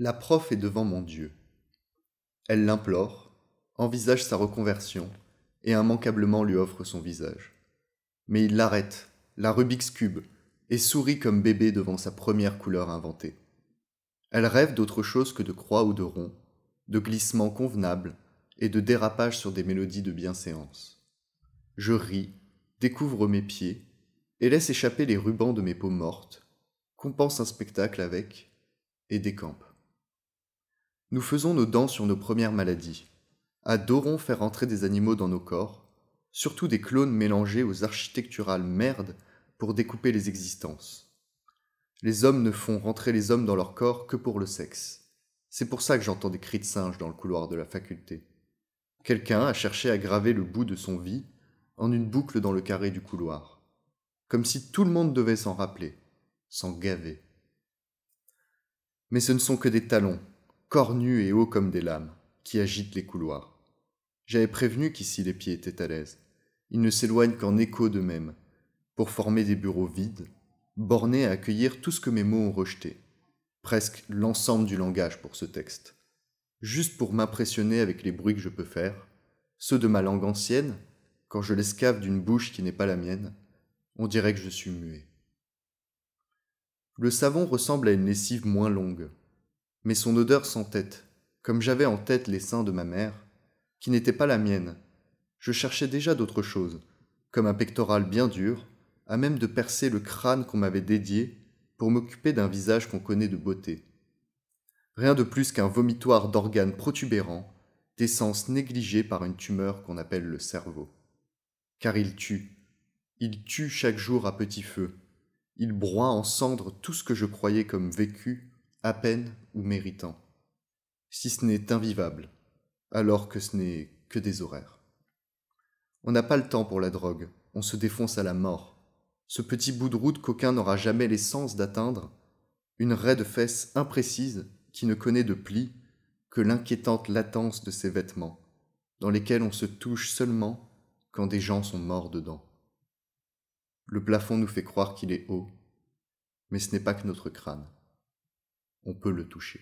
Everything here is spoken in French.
La prof est devant mon Dieu. Elle l'implore, envisage sa reconversion et immanquablement lui offre son visage. Mais il l'arrête, la Rubik's Cube, et sourit comme bébé devant sa première couleur inventée. Elle rêve d'autre chose que de croix ou de rond, de glissements convenables et de dérapages sur des mélodies de bienséance. Je ris, découvre mes pieds et laisse échapper les rubans de mes peaux mortes, compense un spectacle avec et décampe. Nous faisons nos dents sur nos premières maladies, adorons faire entrer des animaux dans nos corps, surtout des clones mélangés aux architecturales merdes pour découper les existences. Les hommes ne font rentrer les hommes dans leur corps que pour le sexe. C'est pour ça que j'entends des cris de singe dans le couloir de la faculté. Quelqu'un a cherché à graver le bout de son vie en une boucle dans le carré du couloir. Comme si tout le monde devait s'en rappeler, s'en gaver. Mais ce ne sont que des talons, cornus et hauts comme des lames, qui agitent les couloirs. J'avais prévenu qu'ici les pieds étaient à l'aise. Ils ne s'éloignent qu'en écho d'eux-mêmes, pour former des bureaux vides, bornés à accueillir tout ce que mes mots ont rejeté. Presque l'ensemble du langage pour ce texte. Juste pour m'impressionner avec les bruits que je peux faire, ceux de ma langue ancienne, quand je l'escave d'une bouche qui n'est pas la mienne, on dirait que je suis muet. Le savon ressemble à une lessive moins longue, mais son odeur s'entête, comme j'avais en tête les seins de ma mère, qui n'étaient pas la mienne. Je cherchais déjà d'autres choses, comme un pectoral bien dur, à même de percer le crâne qu'on m'avait dédié pour m'occuper d'un visage qu'on connaît de beauté. Rien de plus qu'un vomitoire d'organes protubérants, d'essence négligée par une tumeur qu'on appelle le cerveau. Car il tue chaque jour à petit feu, il broie en cendres tout ce que je croyais comme vécu, à peine ou méritant. Si ce n'est invivable, alors que ce n'est que des horaires. On n'a pas le temps pour la drogue, on se défonce à la mort. Ce petit bout de route qu'aucun n'aura jamais l'essence d'atteindre, une raie de fesses imprécise qui ne connaît de plis que l'inquiétante latence de ses vêtements, dans lesquels on se touche seulement quand des gens sont morts dedans. Le plafond nous fait croire qu'il est haut, mais ce n'est pas que notre crâne. On peut le toucher.